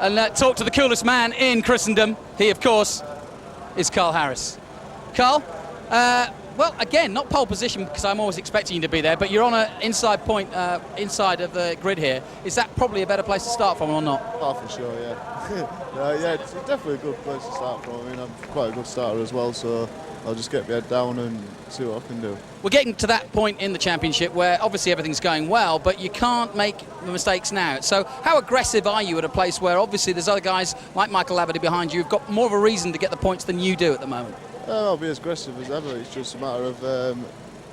and talk to the coolest man in Christendom. He, of course, is Carl Harris. Carl, well, again, not pole position because I'm always expecting you to be there, but you're on an inside point, inside of the grid here. Is that probably a better place to start from or not? Oh, for sure, yeah. Yeah, it's definitely a good place to start from. I mean, I'm quite a good starter as well, so I'll just get my head down and see what I can do. We're getting to that point in the championship where obviously everything's going well, but you can't make the mistakes now. So how aggressive are you at a place where obviously there's other guys like Michael Laverty behind you who've got more of a reason to get the points than you do at the moment? I'll be as aggressive as ever. It's just a matter of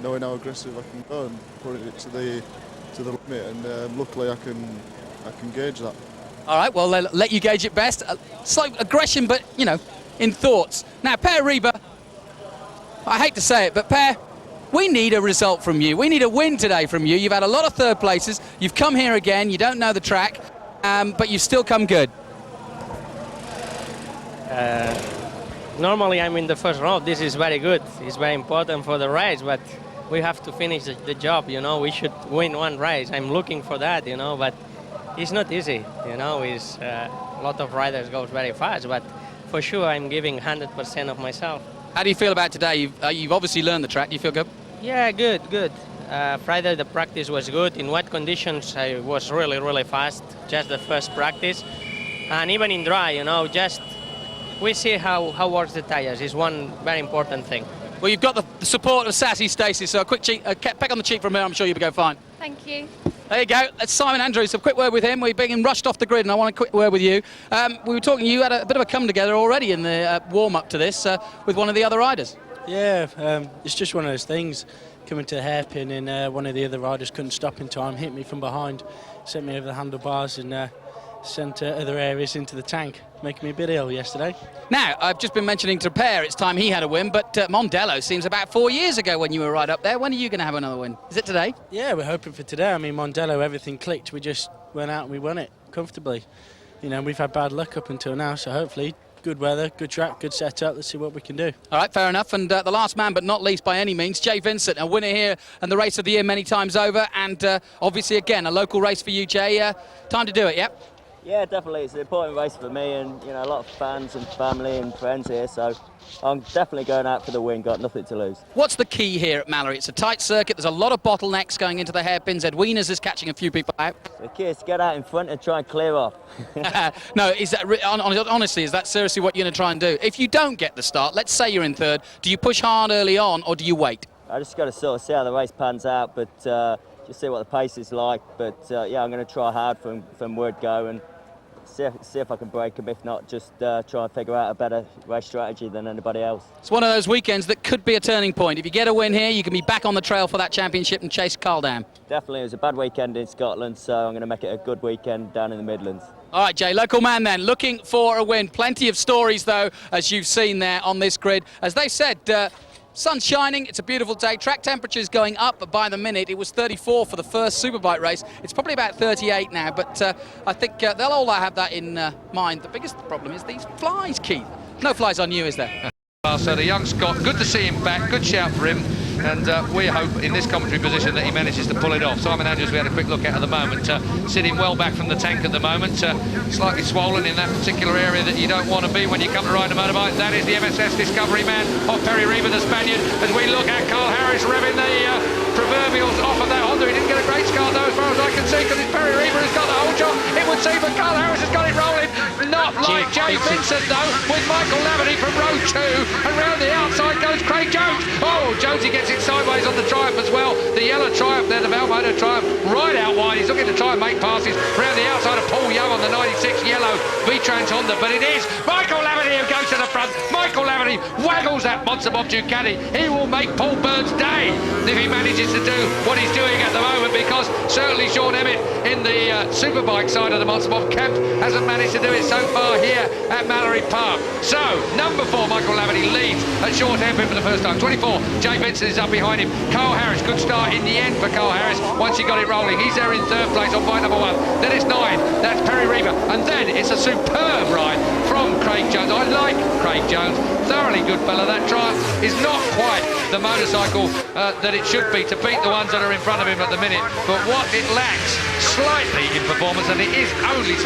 knowing how aggressive I can go and putting it to the limit, and luckily I can gauge that. All right, well, let you gauge it best. Slight aggression, but, you know, in thoughts. Now, Per Reba, I hate to say it, but Per, we need a result from you. We need a win today from you. You've had a lot of third places. You've come here again. You don't know the track, but you've still come good. Normally I'm in the first row. This is very good. It's very important for the race, but we have to finish the job, you know. We should win one race. I'm looking for that, you know, but it's not easy, you know. It's a lot of riders goes very fast, but for sure I'm giving 100% of myself. How do you feel about today? You've obviously learned the track. Do you feel good? Yeah, good. Friday the practice was good. In wet conditions I was really fast, just the first practice. And even in dry, you know, just we see how works the tires is one very important thing. Well, you've got the support of Sassy Stacey, so a quick peck on the cheek from her, I'm sure you'll go fine. Thank you. There you go. That's Simon Andrews. A quick word with him. We're being rushed off the grid, and I want a quick word with you. We were talking, you had a bit of a come together already in the warm-up to this with one of the other riders. Yeah, it's just one of those things. Coming to the hairpin, and one of the other riders couldn't stop in time, hit me from behind, sent me over the handlebars, and sent other areas into the tank, making me a bit ill yesterday. Now, I've just been mentioning to Per, it's time he had a win, but Mondello seems about 4 years ago when you were right up there. When are you going to have another win? Is it today? Yeah, we're hoping for today. I mean, Mondello, everything clicked. We just went out and we won it comfortably. You know, we've had bad luck up until now, so hopefully good weather, good track, good setup. Let's see what we can do. All right, fair enough. And the last man, but not least by any means, Jay Vincent, a winner here and the race of the year many times over. And obviously, again, a local race for you, Jay. Time to do it, yep? Yeah, definitely. It's an important race for me, and you know, a lot of fans and family and friends here, so I'm definitely going out for the win. Got nothing to lose. What's the key here at Mallory? It's a tight circuit. There's a lot of bottlenecks going into the hairpins. Ed Wieners is catching a few people out. The key is to get out in front and try and clear off. No, is that honestly? Is that seriously what you're going to try and do? If you don't get the start, let's say you're in third, do you push hard early on or do you wait? I just got to sort of see how the race pans out, but just see what the pace is like. But yeah, I'm going to try hard from word go and see if I can break them. If not, just try and figure out a better race strategy than anybody else. It's one of those weekends that could be a turning point. If you get a win here, you can be back on the trail for that championship and chase Carl down. Definitely, it was a bad weekend in Scotland, so I'm going to make it a good weekend down in the Midlands. All right, Jay, local man then, looking for a win. Plenty of stories, though, as you've seen there on this grid. As they said, sun's shining, it's a beautiful day. Track temperature's going up by the minute. It was 34 for the first Superbike race. It's probably about 38 now, but I think they'll all have that in mind. The biggest problem is these flies, Keith. No flies on you, is there? So the young Scot, good to see him back, good shout for him, and we hope in this commentary position that he manages to pull it off. Simon Andrews we had a quick look at the moment, sitting well back from the tank at the moment, slightly swollen in that particular area that you don't want to be when you come to ride a motorbike. That is the MSS Discovery man of Perry Reba, the Spaniard, as we look at Carl Harris revving the proverbials off of that Honda. He didn't get a great start though, as far as I can see, because it's Perry Reba who's got the whole job, it would seem, but Carl Harris has got it rolling. Not like Jay Vincent though, with Michael Laverty from row 2, and round the outside goes Craig Jones. Oh, Jonesy gets it sideways on the Triumph as well. The yellow Triumph there, the Valmoto Triumph, right out wide. He's looking to try and make passes round the outside of Paul Young on the 96 yellow V-Trans Honda, but it is Michael Laverty who goes to the front. Michael Laverty waggles that Monster Bob Ducati. He will make Paul Bird's day if he manages to do what he's doing at the moment, because certainly Sean Emmett in the Superbike side of the Monster Bob camp hasn't managed to do it so far here at Mallory Park. So, number 4, Michael Laverty leads at short hairpin for the first time. 24, Jay Vincent is up behind him. Carl Harris, good start in the end for Carl Harris once he got it rolling. He's there in third place on bike number 1. Then it's 9, that's Perry Reba. And then it's a superb ride from Craig Jones. I like Craig Jones, thoroughly good fella. That Triumph is not quite the motorcycle that it should be to beat the ones that are in front of him at the minute, but what it lacks slightly in performance, and it is only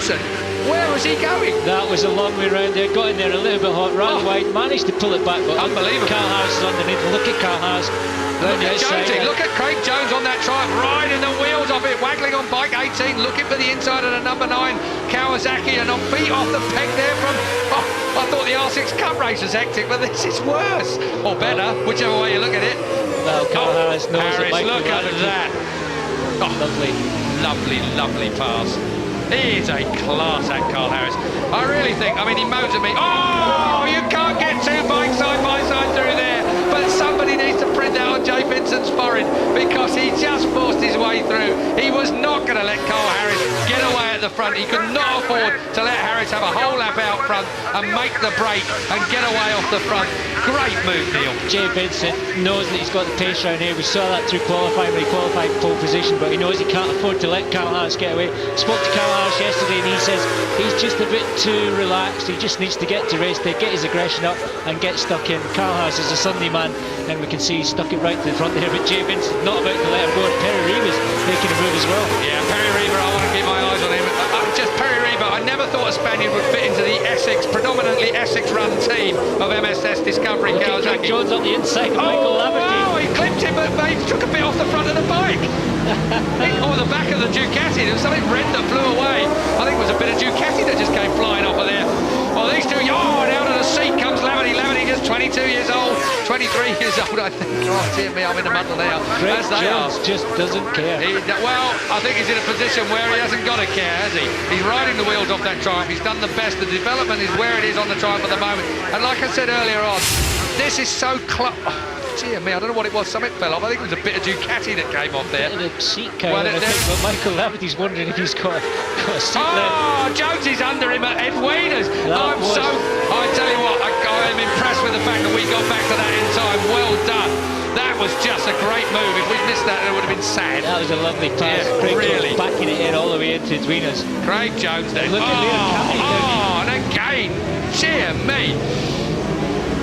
Vincent, where was he going? That was a long way round there. Got in there a little bit hot, ran wide, managed to pull it back. But Unbelievable. Carl Harris is underneath. Look at Carl Harris. Look at Jonesy, look at Craig Jones on that triumph, riding the wheels of it, waggling on bike 18, looking for the inside of the number 9, Kawasaki, and on feet off the peg there from, I thought the R6 Cup race was hectic, but this is worse, or better, whichever way you look at it. Well, Carl Harris knows Harris, that look at that. Oh, lovely. Lovely, lovely pass. He is a class act, Carl Harris. I really think, I mean, he mows at me. Oh, you can't get two bikes side by side through there. But somebody needs to print that on Jay Vincent's forehead because he just forced his way through. He was not going to let Carl Harris get away at the front. He could not afford to let Harris have a whole lap out front and make the break and get away off the front. Great move, Neil. Jay Vincent knows that he's got the pace round here. We saw that through qualifying when he qualified pole position, but he knows he can't afford to let Carl Harris get away. Spoke to Carl Harris yesterday and he says he's just a bit too relaxed. He just needs to get to race day, get his aggression up and get stuck in. Carl Harris is a Sunday man and we can see he stuck it right to the front there, but Jay Vincent not about to let him go. And Perry Reba's making a move as well. Yeah, Perry Reba, I want to keep my eyes on him. Just Perry Reba, I never thought a Spaniard would fit into the Essex, predominantly Essex-run team of MSS Discovery Kawasaki. Jones on the inside of Michael Laverty. Oh, he clipped him, but he took a bit off the front of the bike. Or the back of the Ducati. There was something red that flew away. I think it was a bit of Ducati that just came flying off of there. Well, these two, and out of the seat comes Laverty. Laverty just 22 years old, 23 years old, I think. Oh, dear me, I'm in the muddle now. Craig Jones just doesn't care. Well, I think he's in a position where he hasn't got to care, has he? He's riding the wheels off that Triumph. He's done the best. The development is where it is on the Triumph at the moment. And like I said earlier on, this is so close. Dear me, I don't know what it was. Something fell off. I think it was a bit of Ducati that came off there. The seat came off, but Michael Laverty's wondering if he's got a seat left. Oh, Jones is under him at Ed Wieners. I tell you what, I am impressed with the fact that we got back to that in time. Well done. That was just a great move. If we'd missed that, it would have been sad. That was a lovely pass. Yeah, Craig really. Jones backing it in all the way into Wieners. Craig Jones then. Look at Leon Cammy. And again, dear me.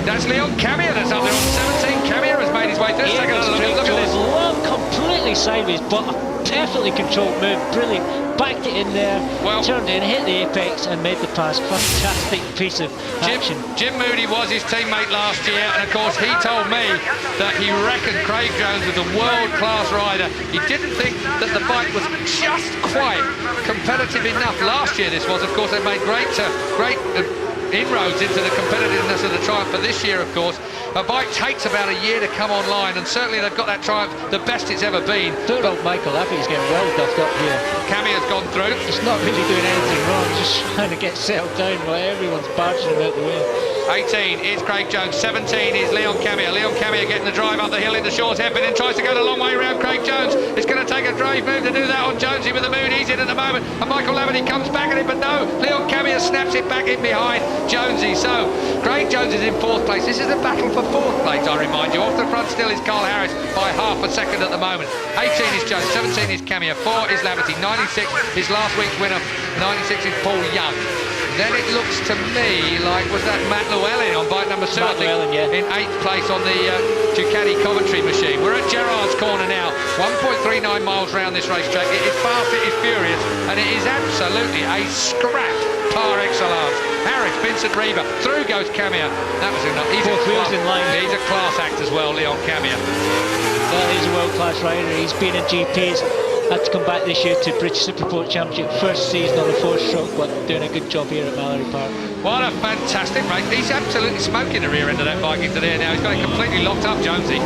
That's Leon Camia that's up there on 17. Camia has made his way through. Look at this. Well, completely sideways, but a perfectly controlled move. Brilliant. Backed it in there, turned in, hit the apex and made the pass. Fantastic piece of action. Jim Moody was his teammate last year, and of course he told me that he reckoned Craig Jones was a world-class rider. He didn't think that the bike was just quite competitive enough. Last year this was, of course, they made great inroads into the competitiveness of the Triumph. For this year, of course, a bike takes about a year to come online, and certainly they've got that Triumph, the best it's ever been. But Michael Laverty's getting well duffed up here. Camia's gone through. It's not really doing anything wrong, just trying to get settled down while everyone's barging him out the way. 18 is Craig Jones, 17 is Leon Camia. Leon Camia getting the drive up the hill in the short hairpin and tries to go the long way around Craig Jones. It's going to take a brave move to do that on Jonesy with the mood he's in at the moment. And Michael Laverty comes back at it, but no, Leon Camia snaps it back in behind Jonesy. So Craig Jones is in 4th place. This is a battle for 4th place, I remind you. Off the front still is Carl Harris by half a second at the moment. 18 is Jones, 17 is Camia, 4 is Laverty, 96 is last week's winner, 96 is Paul Young. Then it looks to me like, was that Matt Llewellyn on bike number 2, I think, in 8th place on the Ducati commentary machine. We're at Gerrard's corner now, 1.39 miles round this racetrack. It is fast, it is furious, and it is absolutely a scrap par excellence. Harris, Vincent Reba, through goes Camia. That was enough. He's in line. He's a class act as well, Leon Camia. Well, he's a world-class rider. He's been in GPs. Had to come back this year to British Supersport Championship. First season on the 4-stroke, but doing a good job here at Mallory Park. What a fantastic race. He's absolutely smoking the rear end of that bike into there now. He's got it completely locked up, Jonesy.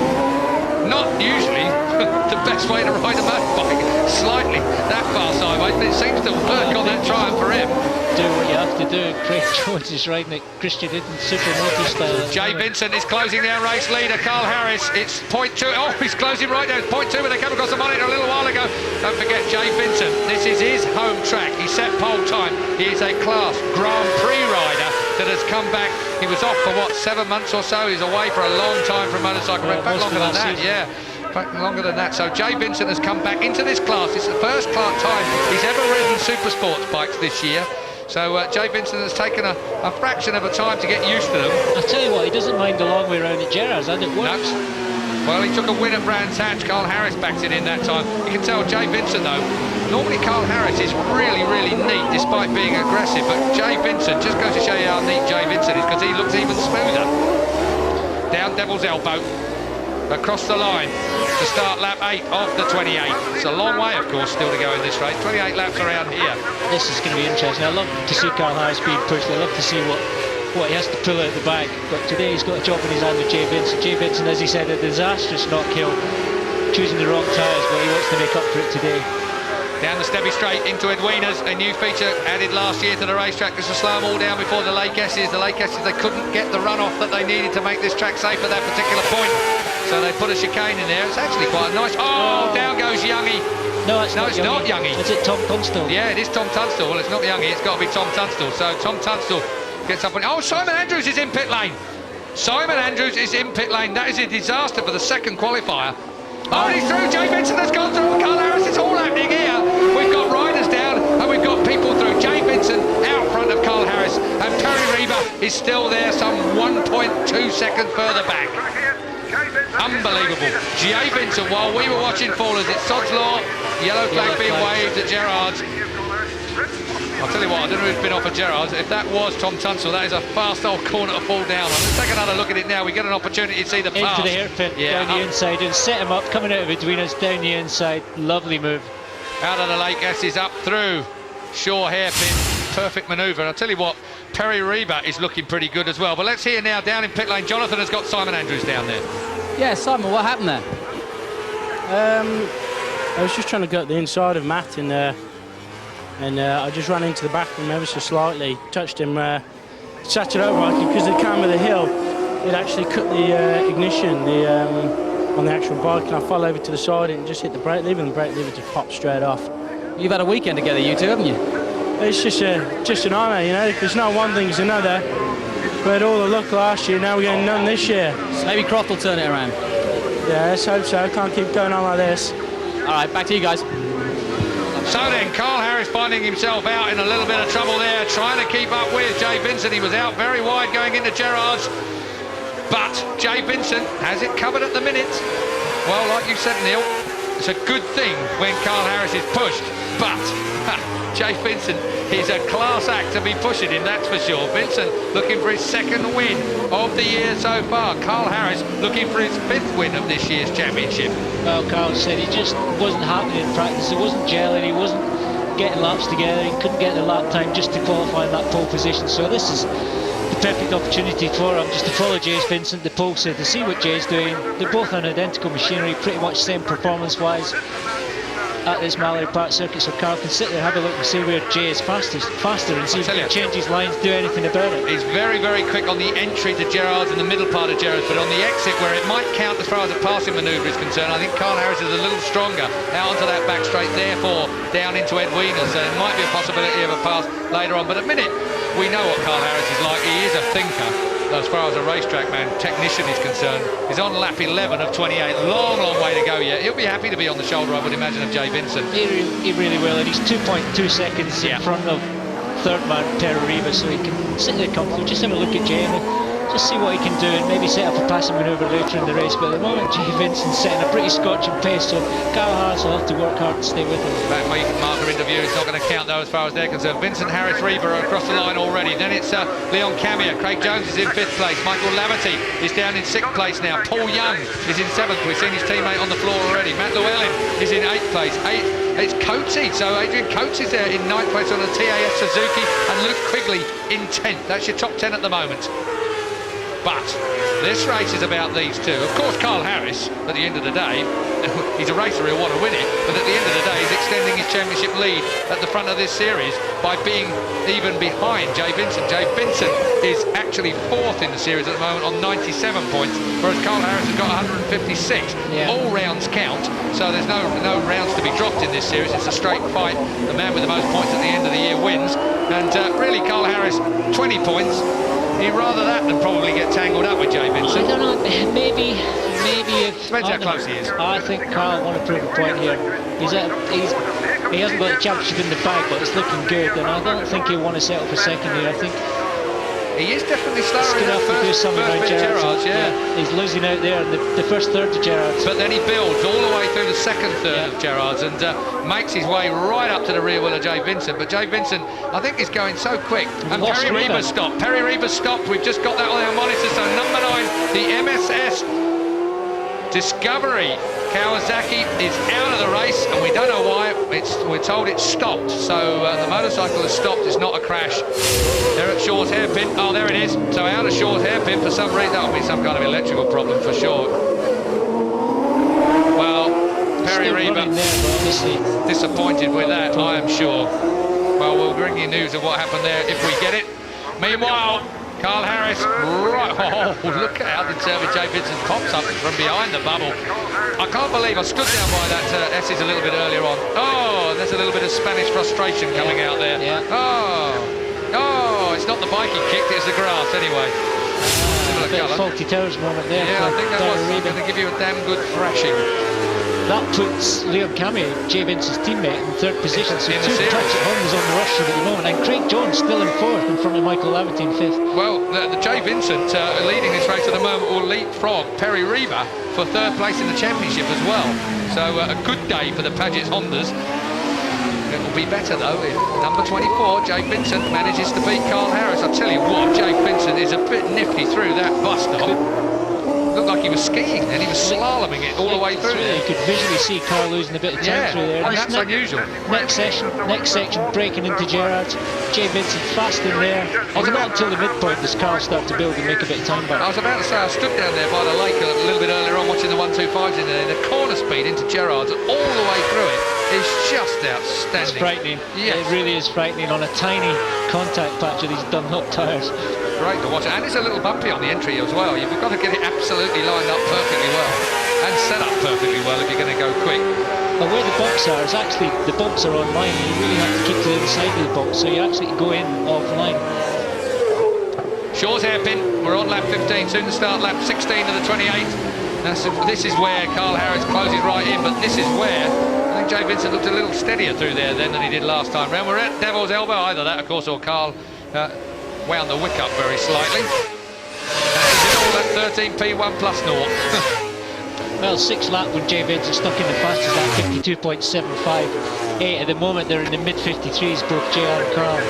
Not usually the best way to ride a motorbike, slightly that far sideways, but it seems to work on that Triumph for him. Do what you have to do. Craig Jones is riding it Christian Hidden Supermoto style. Jay Vincent is closing their race leader. Carl Harris, it's 0.2. Oh, he's closing right down. It's 0.2, but they came across the monitor a little while ago. Don't forget Jay Vincent. This is his home track. He set pole time. He is a class Grand Prix rider that has come back. He was off for, what, 7 months or so? He's away for a long time from motorcycle. In fact, longer than that, yeah. Longer than that. So Jay Vincent has come back into this class. It's the first time he's ever ridden Supersports bikes this year. So Jay Vincent has taken a fraction of a time to get used to them. I'll tell you what, he doesn't mind the long way around at Gerrard's, and it works. No. Well, he took a win at Brands Hatch. Carl Harris backed it in that time. You can tell Jay Vincent, though, normally Carl Harris is really, really neat, despite being aggressive. But Jay Vincent, just goes to show you how neat Jay Vincent is, because he looks even smoother. Down Devil's Elbow, across the line to start lap 8 of the 28. It's a long way, of course, still to go in this race. 28 laps around here. This is going to be interesting. I love to see Carl Harris being pushed. I love to see what he has to pull out the bag. But today he's got a job in his hand with Jay Vincent. Jay Vincent, as he said, a disastrous knock kill, choosing the wrong tyres, but he wants to make up for it today. Down the Stebby Straight into Edwina's, a new feature added last year to the racetrack. This will slow them all down before the Lake S's. The Lake S's, they couldn't get the runoff that they needed to make this track safe at that particular point. So they put a chicane in there. It's actually quite nice. Oh, down goes Youngie. No, it's not Youngie. Is it Tom Tunstall? Yeah, it is Tom Tunstall. Well, it's not Youngie, it's got to be Tom Tunstall. So Tom Tunstall gets up and... Oh, Simon Andrews is in pit lane. Simon Andrews is in pit lane. That is a disaster for the second qualifier. Oh, he's through. Jay Vincent has gone through. Carl Harris, it's all happening here. We've got riders down and we've got people through. Jay Vincent out front of Carl Harris, and Perry Reba is still there, some 1.2 seconds further back. Unbelievable. Jay Vincent, while we were watching Fallers, it's Sod's Law, yellow flag being waved at Gerrard's. I'll tell you what, I don't know who's been off at Gerrard's. If that was Tom Tunstall, that is a fast old corner to fall down on. Let's take another look at it now. We get an opportunity to see the pass. Into the hairpin, down the inside, and set him up, coming out of Edwina's, down the inside. Lovely move. Out of the Lake S's, up through Shaw hairpin. Perfect manoeuvre. And I'll tell you what, Perry Reba is looking pretty good as well. But let's hear now, down in pit lane, Jonathan has got Simon Andrews down there. Yeah, Simon, what happened there? I was just trying to go up the inside of Matt, and I just ran into the back of him ever so slightly, touched him, sat it over right, because the cam of the hill, it actually cut the ignition on the actual bike, and I fell over to the side and just hit the brake lever, and the brake lever just popped straight off. You've had a weekend together, you two, haven't you? It's just an honour, you know. It's not one thing, it's another. We had all the luck last year, now we're getting none this year. Maybe Croft will turn it around. Yeah, let's hope so. I can't keep going on like this. All right, back to you guys. So then, Carl Harris finding himself out in a little bit of trouble there, trying to keep up with Jay Vincent. He was out very wide going into Gerrard's, but Jay Vincent has it covered at the minute. Well, like you said, Neil, it's a good thing when Carl Harris is pushed, but Jay Vincent is a class act to be pushing him, that's for sure. Vincent looking for his second win of the year so far. Carl Harris looking for his 5th win of this year's championship. Well, Carl said he just wasn't happening in practice. It wasn't gelling, he wasn't getting laps together, he couldn't get the lap time just to qualify in that pole position. So this is the perfect opportunity for him just to follow Jay's Vincent, the pole set, to see what Jay's doing. They're both on identical machinery, pretty much same performance-wise at this Mallory Park circuit, so Carl can sit there, have a look and see where Jay is faster, and see if he can change his lines, do anything about it. He's very, very quick on the entry to Gerrard's and the middle part of Gerrard's, but on the exit, where it might count as far as a passing manoeuvre is concerned, I think Carl Harris is a little stronger out onto that back straight, therefore down into Edwina's, so it might be a possibility of a pass later on. But at the minute, we know what Carl Harris is like. He is a thinker as far as a racetrack man, technician is concerned. He's on lap 11 of 28, long way to go yet. He'll be happy to be on the shoulder, I would imagine, of Jay Vincent. He really will, and he's 2.2 seconds in front of third man Perry Reba, so he can sit there comfortably, just have a look at Jay and just see what he can do, and maybe set up a passing manoeuvre later in the race. But at the moment, Jay Vincent's setting a pretty scorching pace, so Carl Harris will have to work hard to stay with him. That marker interview is not going to count though as far as they're concerned. Vincent, Harris, Reba are across the line already. Then it's Leon Camia. Craig Jones is in 5th place. Michael Laverty is down in 6th place now. Paul Young is in 7th. We've seen his teammate on the floor already. Matt Llewellyn is in 8th place. It's Coates, so Adrian Coates is there in 9th place on a TAS Suzuki, and Luke Quigley in 10th. That's your top 10 at the moment. But this race is about these two. Of course, Carl Harris, at the end of the day, he's a racer, he'll want to win it, but at the end of the day, he's extending his championship lead at the front of this series by being even behind Jay Vincent. Jay Vincent is actually 4th in the series at the moment on 97 points, whereas Carl Harris has got 156. Yeah. All rounds count, so there's no rounds to be dropped in this series. It's a straight fight. The man with the most points at the end of the year wins. And really, Carl Harris, 20 points. He'd rather that than probably get tangled up with Jay Vincent. I don't know, maybe if... Depends how close he is. I think Carl want to prove a point here. He hasn't got the championship in the bag, but it's looking good, and I don't think he'll want to settle for second here. I think He is definitely slower He's in going to that have to do first something bit around of Gerrard's, yeah. He's losing out there in the first third to Gerrard's. But then he builds all the way through the second third of Gerrard's and makes his way right up to the rear wheel of Jay Vincent. But Jay Vincent, I think, is going so quick. And Perry Reba stopped. Perry Reba stopped. We've just got that on our monitor. So number 9, the MSS Discovery Kawasaki is out of the race, and we don't know why. We're told it's stopped. So the motorcycle has stopped. It's not a crash. They're at Shaw's hairpin. Oh, there it is. So out of Shaw's hairpin for some reason. That'll be some kind of electrical problem for sure. Well, Perry Reba disappointed with that, I am sure. Well, we'll bring you news of what happened there if we get it. Meanwhile, Carl Harris, right, oh, look at how determined Jay Vincent pops up from behind the bubble. I can't believe I stood down by that S's a little bit earlier on. Oh, there's a little bit of Spanish frustration coming out there. Yeah. Oh, it's not the bike he kicked, it's the grass anyway. A bit of faulty towers moment there. Yeah, I think that was going to give you a damn good thrashing. That puts Liam Cammy, Jay Vincent's teammate, in third position. So two Patrick Holmes on the rush at the moment, and Craig Jones still in fourth in front of Michael Laverty in fifth. Well, the Jay Vincent leading this race at the moment will leapfrog Perry Reba for third place in the championship as well. So a good day for the Paget's Hondas. It will be better though if number 24, Jay Vincent, manages to beat Carl Harris. I tell you what, Jay Vincent is a bit nifty through that bus stop. Looked like he was skiing and he was slaloming it all the way through there. You could visually see Carl losing a bit of time through there. And that's unusual. Next section, breaking into Gerrard's. Jay Vincent fast in there. It's not until the midpoint does Carl start to build and make a bit of time back. I was about to say, I stood down there by the lake a little bit earlier on watching the 125s in there. The corner speed into Gerrard's all the way through it is just outstanding. It's frightening. Yes. It really is frightening on a tiny contact patch of these Dunlop tyres. Great to watch it, and it's a little bumpy on the entry as well. You've got to get it absolutely lined up perfectly well and set up perfectly well if you're going to go quick. But where the bumps are, is actually the bumps are on line. You really have to keep to the other side of the bumps, so you actually go in offline. Shaw's hairpin, we're on lap 15, soon to start lap 16 of the 28. This is where Carl Harris closes right in, but this is where I think Jay Vincent looked a little steadier through there then than he did last time round. We're at Devil's Elbow, either that, of course, or Carl wound the wick up very slightly. And he did all that 13P1 plus naught. Well, 6 lap when Jay Vincent stuck in the fastest lap, 52.758. At the moment, they're in the mid-53s, both JR and Carl.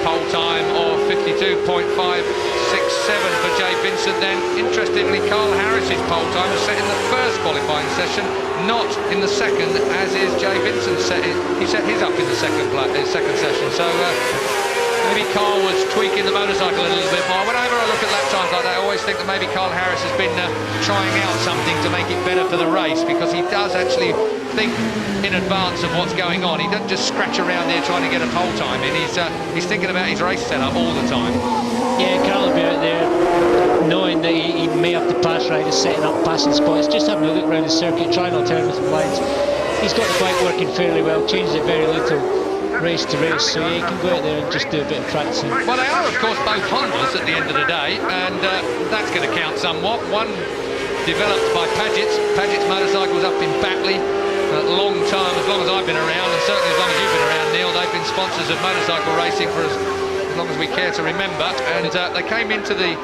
Pole time of 52.567 for Jay Vincent then. Interestingly, Carl Harris's pole time was set in the first qualifying session, not in the second, as is Jay Vincent's set. He set his up in the second session, so maybe Carl was tweaking the motorcycle a little bit more. Whenever I look at lap times like that, I always think that maybe Carl Harris has been trying out something to make it better for the race, because he does actually think in advance of what's going on. He doesn't just scratch around there trying to get a pole time in. He's thinking about his race setup all the time. Yeah, Carl will be out there knowing that he may have to pass riders, setting up passing spots, just having a look around the circuit, trying alternative lines. He's got the bike working fairly well, changes it very little race to race, so yeah, he can go out there and just do a bit of practicing. Well, they are, of course, both Hondas at the end of the day, and that's going to count somewhat. One developed by Paget's motorcycles up in Batley. A long time, as long as I've been around, and certainly as long as you've been around, Neil, they've been sponsors of motorcycle racing for as long as we care to remember, and they came into the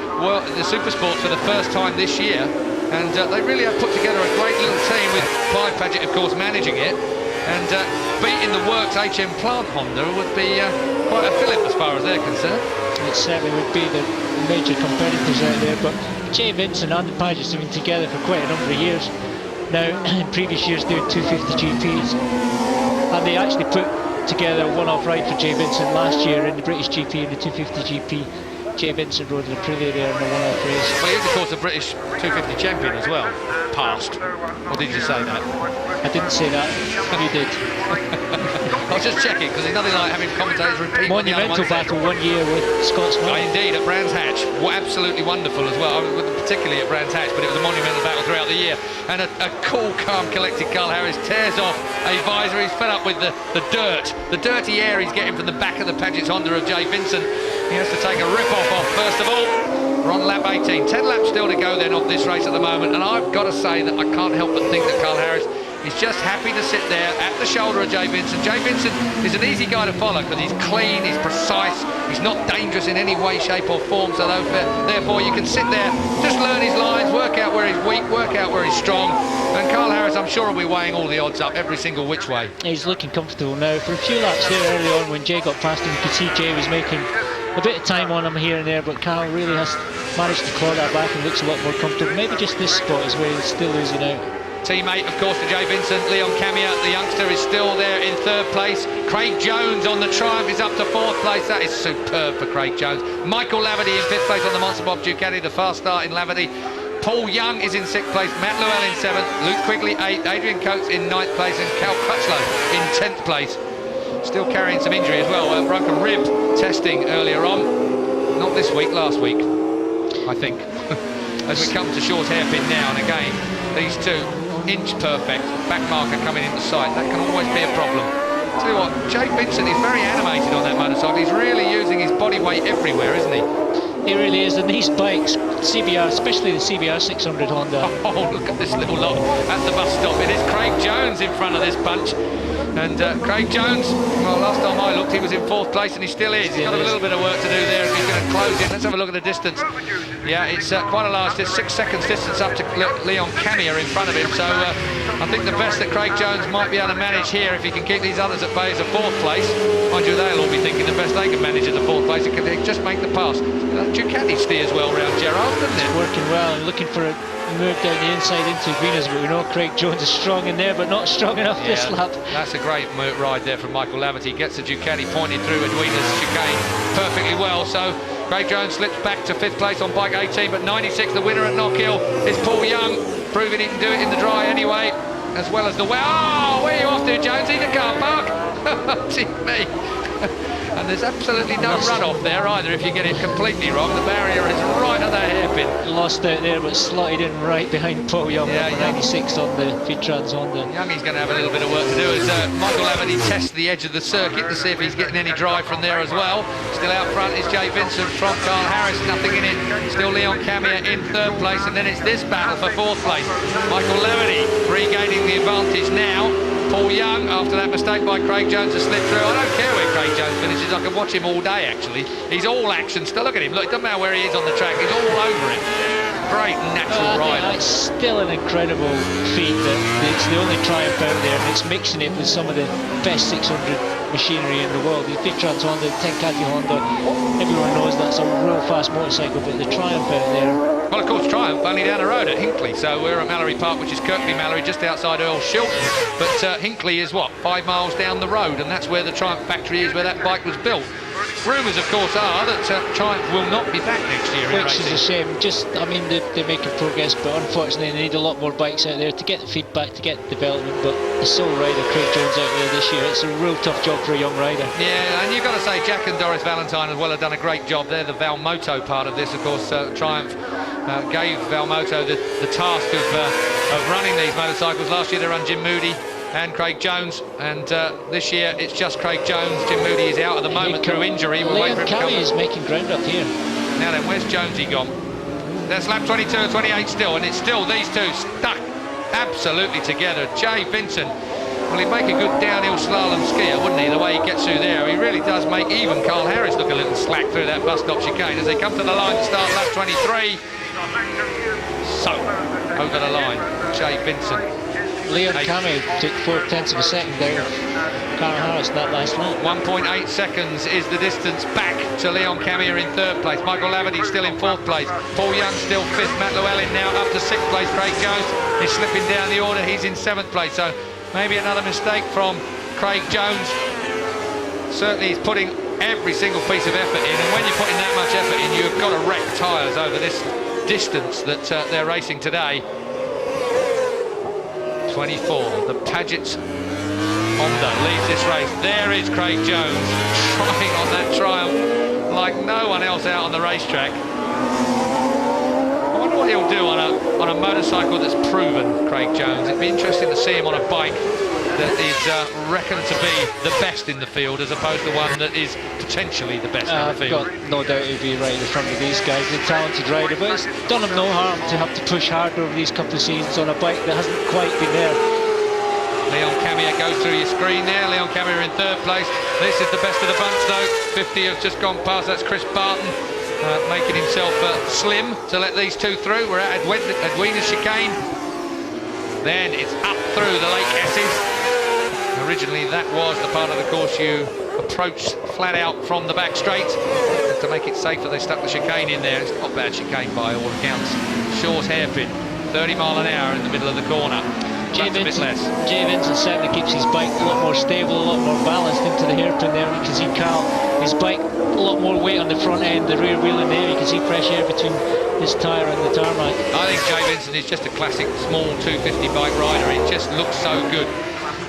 Supersport for the first time this year, and they really have put together a great little team with Clive Paget, of course, managing it, and beating the Works HM Plant Honda would be quite a fillip as far as they're concerned. It certainly would be the major competitors out there, but Jay Vincent and the Pagets have been together for quite a number of years now, in previous years doing 250 GPs, and they actually put together a one-off ride for Jay Vincent last year in the British GP, in the 250 GP. Jay Vincent rode in Aprilia there in the one-off race. Well, he is, of course, a British 250 champion as well, past. Or did you say that? I didn't say that. You did. I was just checking, because there's nothing like having commentators repeat. Monumental battle 1 year with Scott Smith. Indeed, at Brands Hatch. Absolutely wonderful as well. I was particularly at Brands Hatch, but it was a monumental battle throughout the year. And a cool, calm, collected Carl Harris tears off a visor. He's fed up with the dirt, the dirty air he's getting from the back of the Paget's Honda of Jay Vincent. He has to take a rip-off off, first of all. We're on lap 18. 10 laps still to go then of this race at the moment, and I've got to say that I can't help but think that Carl Harris He's just happy to sit there at the shoulder of Jay Vincent. Jay Vincent is an easy guy to follow because he's clean, he's precise, he's not dangerous in any way, shape or form, so therefore you can sit there, just learn his lines, work out where he's weak, work out where he's strong, and Carl Harris, I'm sure, will be weighing all the odds up every single which way. He's looking comfortable now. For a few laps there early on when Jay got past him, you could see Jay was making a bit of time on him here and there, but Carl really has managed to claw that back and looks a lot more comfortable. Maybe just this spot is where he's still losing out. Teammate, of course, to Jay Vincent, Leon Camia, the youngster, is still there in 3rd place. Craig Jones on the Triumph is up to 4th place. That is superb for Craig Jones. Michael Laverty in 5th place on the Monster Bob Ducati, the fast start in Laverty. Paul Young is in 6th place, Matt Llewell in 7th, Luke Quigley 8th, Adrian Coates in 9th place, and Cal Crutchlow in 10th place. Still carrying some injury as well, broken rib testing earlier on. Not this week, last week, I think. As we come to short hairpin now, and again, these two, inch perfect, back marker coming into sight, that can always be a problem. Tell you what, Jay Vincent is very animated on that motorcycle. He's really using his body weight everywhere, isn't he? He really is, and these bikes, CBR, especially the CBR 600 Honda. Oh, look at this little lot at the bus stop. It is Craig Jones in front of this bunch. And Craig Jones, well, last time I looked, he was in 4th place, and he still is. He's got a little bit of work to do there if he's going to close it. Let's have a look at the distance. Yeah, it's quite a large, there's 6 seconds distance up to Leon Camia in front of him. So I think the best that Craig Jones might be able to manage here, if he can keep these others at bay, is a 4th place. Mind you, they'll all be thinking the best they can manage at the 4th place. It can just make the pass. Ducati steers well round Gerard, doesn't it? It's working well, and looking for a move down the inside into Venus, but we know Craig Jones is strong in there, but not strong enough this lap. That's a great ride there from Michael Laverty. Gets the Ducati pointed through Edwina's chicane perfectly well. So Craig Jones slips back to 5th place on bike 18, but 96, the winner at Knockhill is Paul Young, proving he can do it in the dry anyway, as well as the well. Oh, where are you off to, Jonesy? The car park? Gee me. And there's absolutely no run-off there either if you get it completely wrong. The barrier is right at the hairpin. Lost out there, but slotted in right behind Paul Young, number 96 on the Feedtrans Honda. Youngie's going to have a little bit of work to do as Michael Laverty tests the edge of the circuit to see if he's getting any drive from there as well. Still out front is Jay Vincent from Carl Harris, nothing in it. Still Leon Camia in 3rd place, and then it's this battle for 4th place. Michael Laverty regaining the advantage now. Paul Young, after that mistake by Craig Jones, to slip through. I don't care where Craig Jones finishes, I can watch him all day actually. He's all action still. Look at him, look, it doesn't matter where he is on the track, he's all over it. Great natural rider. It's still an incredible feat that it's the only Triumph out there, and it's mixing it with some of the best 600 machinery in the world. The Feedtrans Honda, the Tenkate Honda, everyone knows that's a real fast motorcycle, but the Triumph out there. Well, of course, Triumph only down the road at Hinckley, so we're at Mallory Park, which is Kirkby Mallory, just outside Earl Shilton. But Hinckley is, what, 5 miles down the road, and that's where the Triumph factory is, where that bike was built. Rumours, of course, are that Triumph will not be back next year in racing. Which is a shame. I mean, they're making progress, but unfortunately they need a lot more bikes out there to get the feedback, to get development. But the sole rider, Craig Jones, out there this year, it's a real tough job for a young rider. Yeah, and you've got to say Jack and Doris Valentine as well have done a great job. They're the Valmoto part of this, of course. Triumph gave Valmoto the task of running these motorcycles. Last year they ran Jim Moody and Craig Jones, and this year it's just Craig Jones. Jim Moody is out at the moment through injury. We'll wait for him to come. Is making ground up here. Now then, where's Jonesy gone? There's lap 22 and 28 still, and it's still these two stuck absolutely together. Jay Vincent, well, he'd make a good downhill slalom skier, wouldn't he, the way he gets through there. He really does make even Carl Harris look a little slack through that bus stop chicane as they come to the line to start lap 23. So, over the line, Jay Vincent. Leon Camia took 4/10 of a second down Carl Harris in that last lap. 1.8 seconds is the distance back to Leon Camia in 3rd place. Michael Laverty still in 4th place. Paul Young still 5th. Matt Llewellyn now up to 6th place. Craig Jones is slipping down the order. He's in 7th place. So maybe another mistake from Craig Jones. Certainly he's putting every single piece of effort in, and when you're putting that much effort in, you've got to wreck tyres over this distance that they're racing today. 24, the Paget's Honda leads this race. There is Craig Jones trying on that Triumph like no one else out on the racetrack. I wonder what he'll do on a motorcycle that's proven, Craig Jones. It'd be interesting to see him on a bike that is reckoned to be the best in the field, as opposed to one that is potentially the best in the field. I've got no doubt he'll be right in front of these guys. He's a talented rider, but it's done him no harm to have to push hard over these couple of seasons on a bike that hasn't quite been there. Leon Camier goes through your screen there. Leon Camier in third place. This is the best of the bunch though. 50 have just gone past. That's Chris Barton making himself slim to let these two through. We're at Edwina's chicane. Then it's up through the Lake Esses. Originally that was the part of the course you approached flat out from the back straight. To make it safer, they stuck the chicane in there. It's not a bad chicane by all accounts. Shaw's hairpin, 30 mile an hour in the middle of the corner. Jay Vincent certainly keeps his bike a lot more stable, a lot more balanced into the hairpin there. You can see Carl, his bike, a lot more weight on the front end, the rear wheel in there. You can see fresh air between his tyre and the tarmac. I think Jay Vincent is just a classic small 250 bike rider. It just looks so good.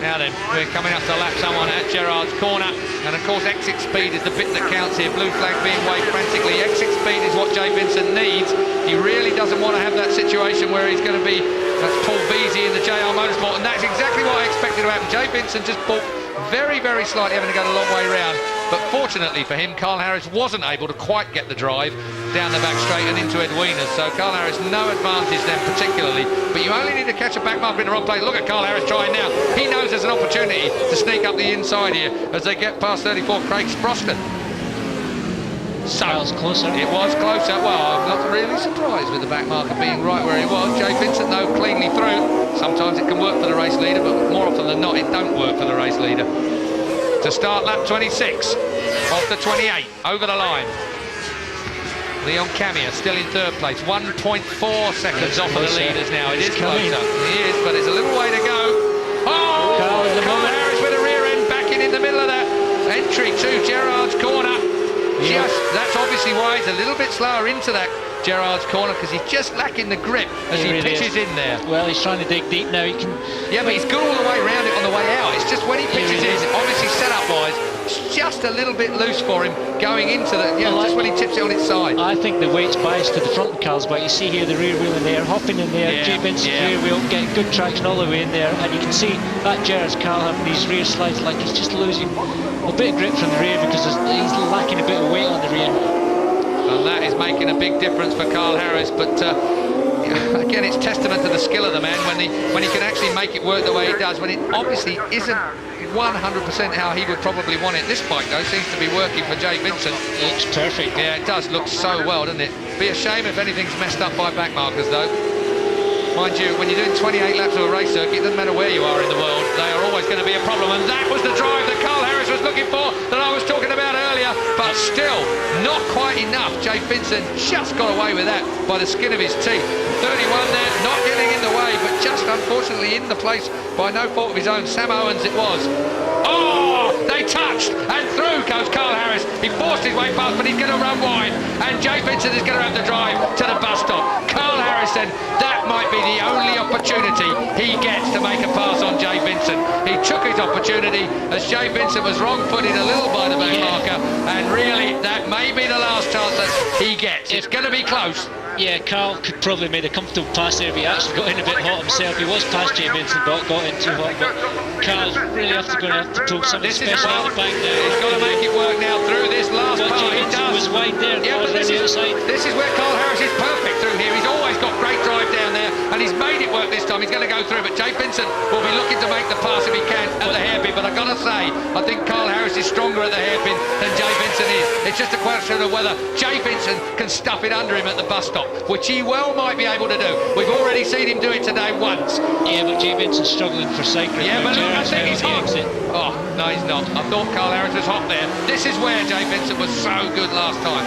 Now then, we're coming up to lap someone at Gerrard's corner, and of course exit speed is the bit that counts here. Blue flag being waved frantically. Exit speed is what Jay Vincent needs. He really doesn't want to have that situation where he's going to be, that's Paul Veazey in the JR Motorsport, and that's exactly what I expected to happen. Jay Vincent just balked very, very slightly, having to go a long way round. But fortunately for him, Carl Harris wasn't able to quite get the drive down the back straight and into Edwina's. So Carl Harris, no advantage then particularly. But you only need to catch a back marker in the wrong place. Look at Carl Harris trying now. He knows there's an opportunity to sneak up the inside here as they get past 34 Craig Sproston. So it was closer. It was closer. Well, I'm not really surprised with the back marker being right where he was. Jay Vincent, though, cleanly through. Sometimes it can work for the race leader, but more often than not, it don't work for the race leader. To start lap 26 off the 28 over the line. Leon Camier still in third place, 1.4 seconds off of the leaders now. It is closer. He is, but it's a little way to go. Oh, Carl Harris with a rear end backing in the middle of that entry to Gerrard's corner. Yeah. That's obviously why he's a little bit slower into that Gerrard's corner, because he's just lacking the grip as he really pitches in there. Well, he's trying to dig deep now. He can. Yeah, but he's good all the way around it on the way out. It's just when he pitches in, obviously setup-wise, it's just a little bit loose for him going into the, just when he tips it on its side. I think the weight's biased to the front of Carl's bike. You see here the rear wheel in there, hopping in there, Jay Vincent's rear wheel, getting good traction all the way in there, and you can see that Gerrard's Carl having these rear slides like he's just losing a bit of grip from the rear because he's lacking a bit of weight on the rear. And that is making a big difference for Carl Harris, but again, it's testament to the skill of the man when he can actually make it work the way he does, when it obviously isn't 100% how he would probably want it. This bike, though, seems to be working for Jay Vincent. It looks perfect. Yeah, it does look so well, doesn't it? Be a shame if anything's messed up by back markers, though. Mind you, when you're doing 28 laps of a race circuit, it doesn't matter where you are in the world, they are always going to be a problem, and that was the drive that Carl Harris was looking for, that I was talking about earlier, but still, not quite enough. Jay Vincent just got away with that by the skin of his teeth. 31 there, not getting in the way, but just unfortunately in the place by no fault of his own. Sam Owens it was. Oh, they touched, and through goes Carl Harris. He forced his way past, but he's going to run wide, and Jay Vincent is going to have to drive to the bus stop. Carl Harrison, that might be the only opportunity he gets to make a pass on Jay Vincent. He took his opportunity as Jay Vincent was wrong-footed a little by the back marker, and really that may be the last chance that he gets. It's going to be close. Yeah, Carl could probably made a comfortable pass there if he actually got in a bit hot himself. He was past Jay Vincent, but got in too hot. But Carl's really going to have to pull something special out of the back there. He's got to make it work now through this last part. Jay Vincent was wide there. Yeah, but this is where Carl Harris is perfect through here. He's always got great drive down there, and he's made it work this time. He's going to go through, but Jay Vincent will be looking to make the pass if he can at the hairpin. But I've got to say, I think Carl Harris is stronger at the hairpin than Jay Vincent is. It's just a question of whether Jay Vincent can stuff it under him at the bus stop, which he well might be able to do. We've already seen him do it today once. Yeah, but Jay Vincent's struggling for cycling. Yeah, but look, I think he's hot. Exit. Oh, no, he's not. I thought Carl Harris was hot there. This is where Jay Vincent was so good last time.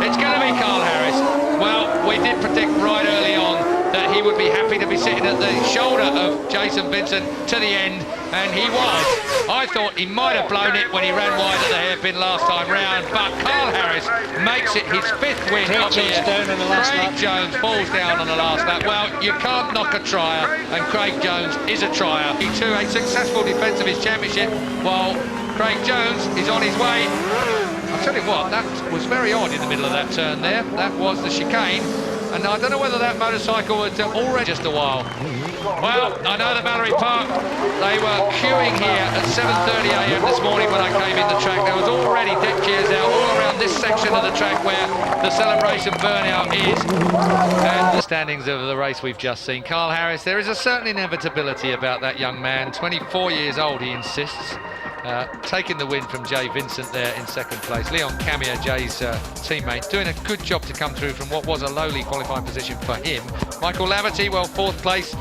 It's going to be Carl Harris. Well, we did predict right early on that he would be happy to be sitting at the shoulder of Jason Vincent to the end, and he was. I thought he might have blown it when he ran wide at the hairpin last time round, but Carl Harris makes it his fifth win of the year. Craig Jones falls down on the last lap. Well, you can't knock a trier, and Craig Jones is a trier. He too a successful defence of his championship, while Craig Jones is on his way. I'll tell you what, that was very odd in the middle of that turn there. That was the chicane. And I don't know whether that motorcycle had already just a while. Well, I know that Mallory Park, they were queuing here at 7:30 a.m. this morning when I came in the track. There was already deck chairs out all around this section of the track where the celebration burnout is. And the standings of the race we've just seen. Carl Harris, there is a certain inevitability about that young man. 24 years old, he insists. Taking the win from Jay Vincent there in second place. Leon Camia, Jay's teammate, doing a good job to come through from what was a lowly qualifying position for him. Michael Laverty, well, fourth place.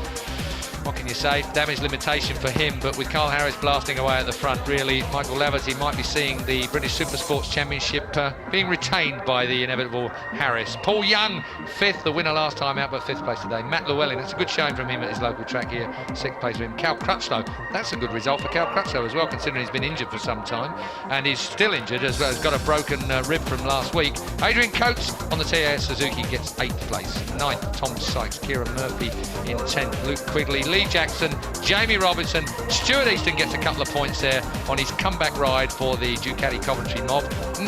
What can you say? Damage limitation for him, but with Carl Harris blasting away at the front, really, Michael Laverty might be seeing the British Supersports Championship being retained by the inevitable Harris. Paul Young, fifth, the winner last time out, but fifth place today. Matt Llewellyn, that's a good showing from him at his local track here, sixth place for him. Cal Crutchlow, that's a good result for Cal Crutchlow as well, considering he's been injured for some time, and he's still injured, as well as got a broken rib from last week. Adrian Coates on the TAS Suzuki gets eighth place. Ninth, Tom Sykes, Kieran Murphy in 10th, Luke Quigley, Lee Jackson, Jamie Robinson, Stuart Easton gets a couple of points there on his comeback ride for the Ducati Coventry mob.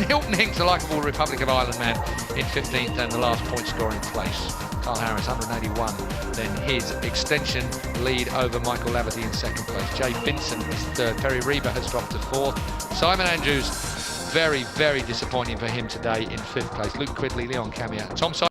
Hilton Hinks, a likeable Republic of Ireland man, in 15th and the last point scoring place. Carl Harris, 181, then his extension lead over Michael Laverty in second place. Jay Vincent is third, Perry Reba has dropped to fourth. Simon Andrews, very, very disappointing for him today in fifth place. Luke Quigley, Leon Camia, Tom Sykes